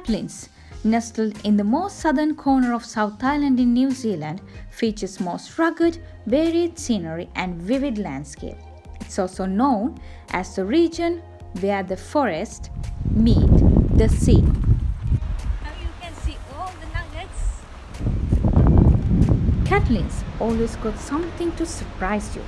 Catlins, nestled in the most southern corner of South Island in New Zealand, features most rugged, varied scenery and vivid landscape. It's also known as the region where the forest meet the sea. Now you can see all the nuggets. Catlins always got something to surprise you.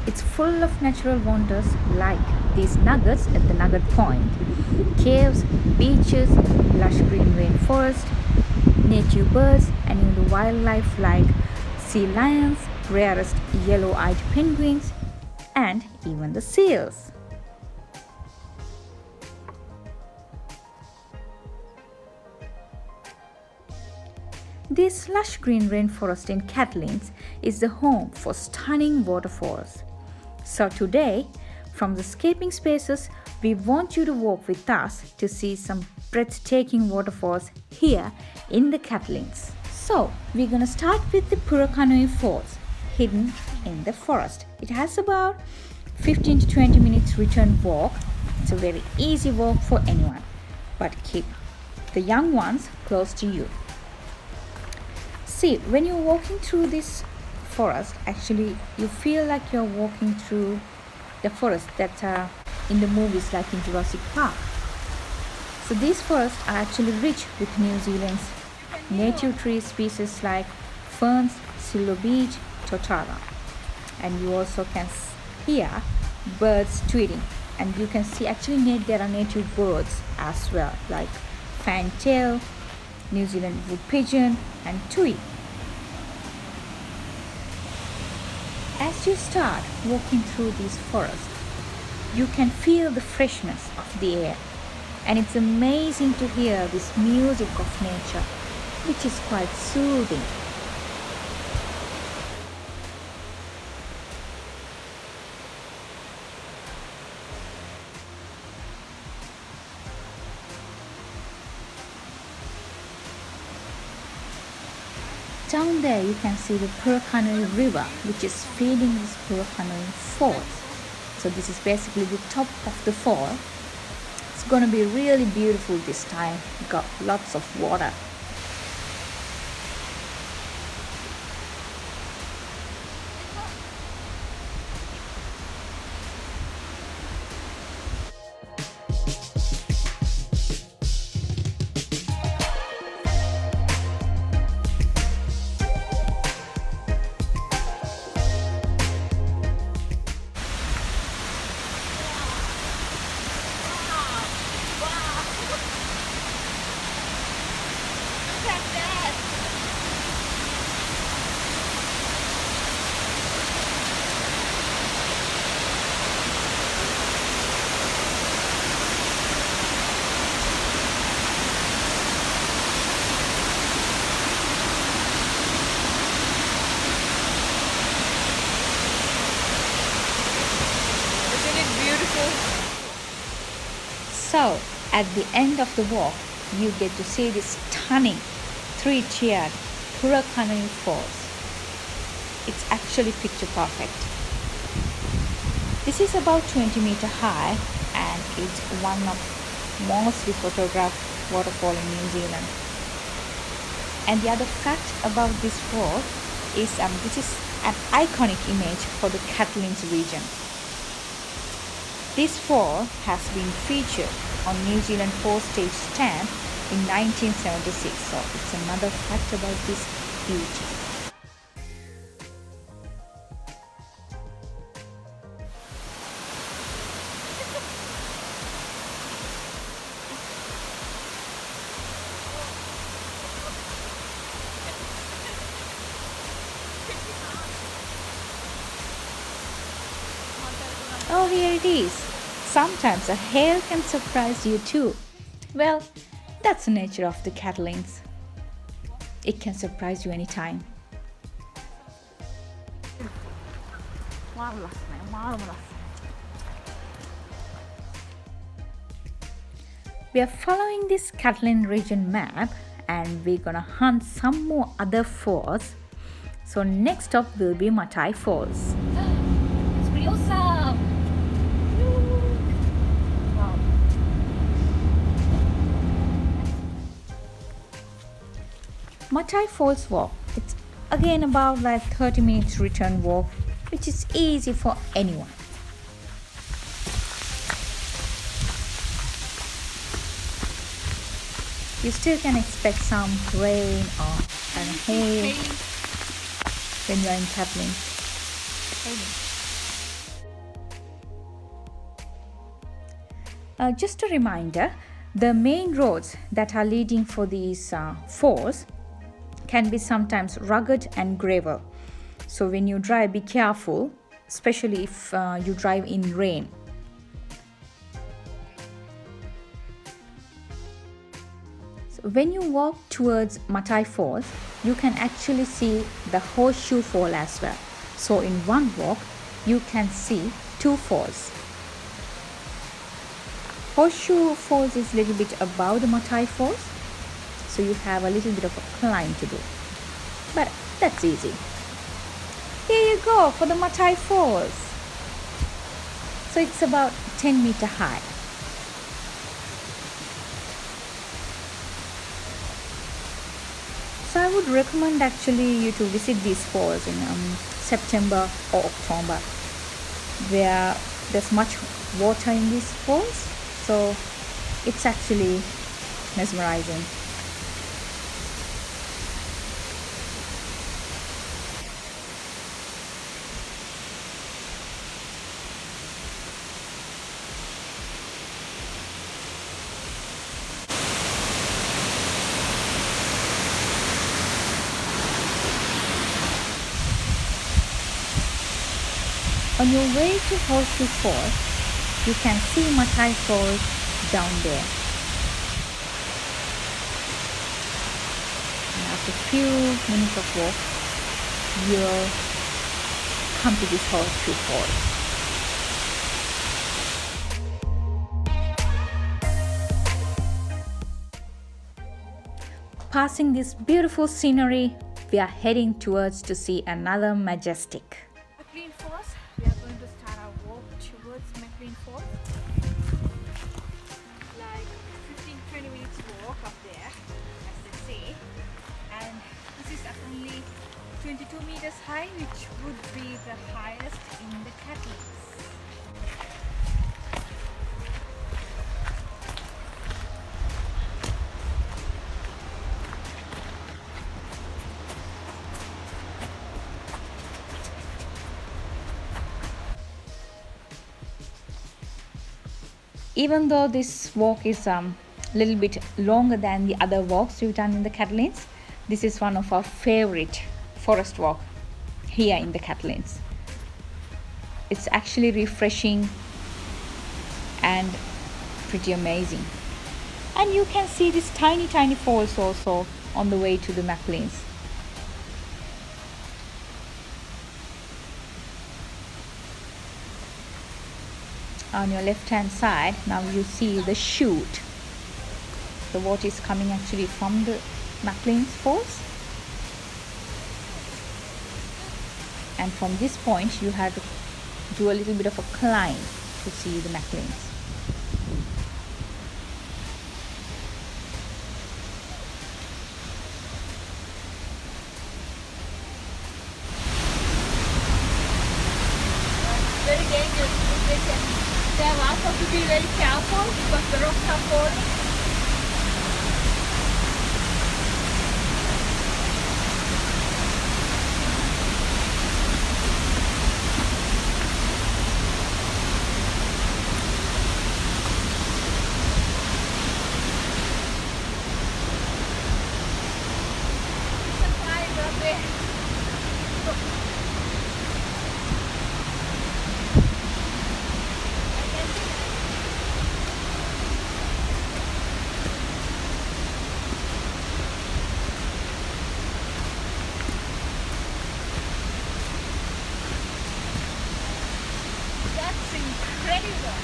It's full of natural wonders like these nuggets at the Nugget Point, caves, beaches, lush green rainforest, native birds, and even the wildlife like sea lions, rarest yellow-eyed penguins, and even the seals. This lush green rainforest in Catlins is the home for stunning waterfalls. So today, from the escaping spaces, we want you to walk with us to see some breathtaking waterfalls here in the Catlins. So we're gonna start with the Purakaunui Falls, hidden in the forest. It has about 15 to 20 minutes return walk. It's a very easy walk for anyone, but keep the young ones close to you. See, when you're walking through this forest, actually you feel like you're walking through the forest that are in the movies like in Jurassic Park. So these forests are actually rich with New Zealand's native tree species like ferns, silver beech, totara. And you also can hear birds tweeting, and you can see actually there are native birds as well like fantail, New Zealand wood pigeon, and tui. As you start walking through these forests, you can feel the freshness of the air, and it's amazing to hear this music of nature, which is quite soothing. Down there you can see the Purakaunui River, which is feeding this Purakaunui Falls. So this is basically the top of the fall. It's gonna be really beautiful this time. Got lots of water. So, at the end of the walk, you get to see this stunning three-tiered Purakaunui Falls. It's actually picture perfect. This is about 20-meter high and it's one of mostly photographed waterfall in New Zealand. And the other fact about this fall is this is an iconic image for the Catlins region. This fall has been featured on New Zealand postage stamp in 1976, so it's another fact about this beauty. Oh, here it is. Sometimes a hail can surprise you too. Well, that's the nature of the Catlins. It can surprise you anytime. We are following this Catlin region map and we're gonna hunt some more other falls. So next stop will be Matai Falls. It's pretty awesome. Wow. Matai Falls walk. It's again about like 30 minutes return walk, which is easy for anyone. You still can expect some rain or hail when you're in Catlins. Just a reminder, the main roads that are leading for these falls can be sometimes rugged and gravel. So when you drive, be careful, especially if you drive in rain. So when you walk towards Matai Falls, you can actually see the Horseshoe Fall as well. So in one walk, you can see two falls. Horseshoe Falls is a little bit above the Matai Falls, so you have a little bit of a climb to do, but that's easy. Here you go for the Matai Falls. So it's about 10-meter high. So I would recommend actually you to visit these falls in September or October, where there's much water in these falls. So it's actually mesmerizing. On your way to Horseshoe Falls, you can see Matai Falls down there. And after a few minutes of walk, you'll come to this Horseshoe Falls. Passing this beautiful scenery, we are heading towards to see another majestic. McLean Falls. We are going to start our walk towards McLean Falls. Like 15-20 minutes walk up there, as they say. And this is only 22 meters high, which would be the highest in the Catlins. Even though this walk is a little bit longer than the other walks we've done in the Catlins, this is one of our favorite forest walk here in the Catlins. It's actually refreshing and pretty amazing. And you can see these tiny falls also on the way to the McLeans. On your left hand side, now you see the chute. The water is coming actually from the McLean Falls, and from this point you have to do a little bit of a climb to see the McLeans. Very dangerous. They have also to be very careful because the rocks are falling. That's incredible.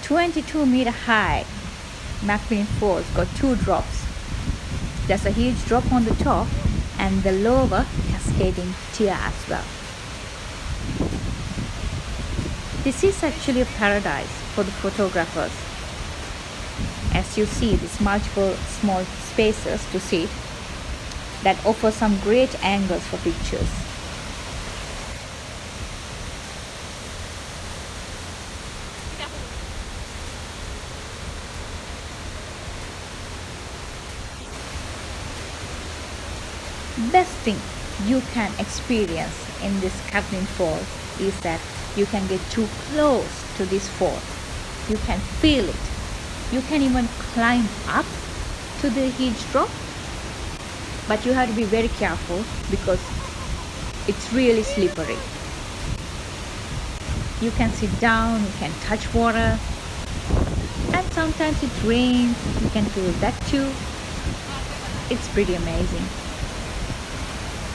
22-meter high McLean Falls got two drops. There's a huge drop on the top and the lower cascading tier as well. This is actually a paradise for the photographers. As you see, these multiple small spaces to sit that offer some great angles for pictures. Best thing you can experience in this Catlin Falls is that you can get too close to this fall. You can feel it. You can even climb up to the huge drop, but you have to be very careful because it's really slippery. You can sit down, you can touch water, and sometimes it rains. You can feel that too. It's pretty amazing.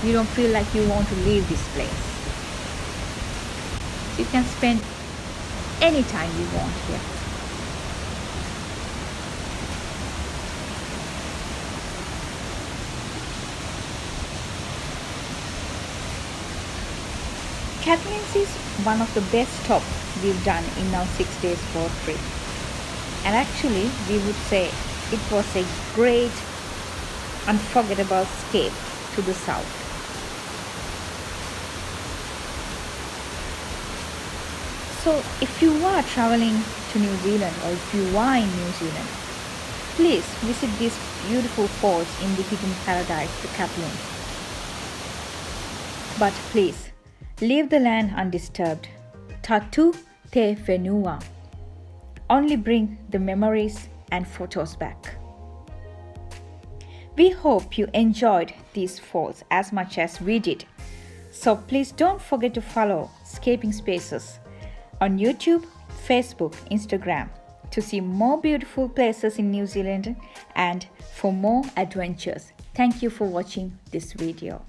You don't feel like you want to leave this place. You can spend any time you want here. Catlins is one of the best stops we've done in our 6 days boat trip. And actually, we would say it was a great, unforgettable escape to the south. So if you are traveling to New Zealand or if you are in New Zealand, please visit these beautiful falls in the hidden paradise, the Catlins. But please, leave the land undisturbed. Tatu te whenua. Only bring the memories and photos back. We hope you enjoyed these falls as much as we did. So please don't forget to follow Scaping Spaces on YouTube, Facebook, Instagram to see more beautiful places in New Zealand and for more adventures. Thank you for watching this video.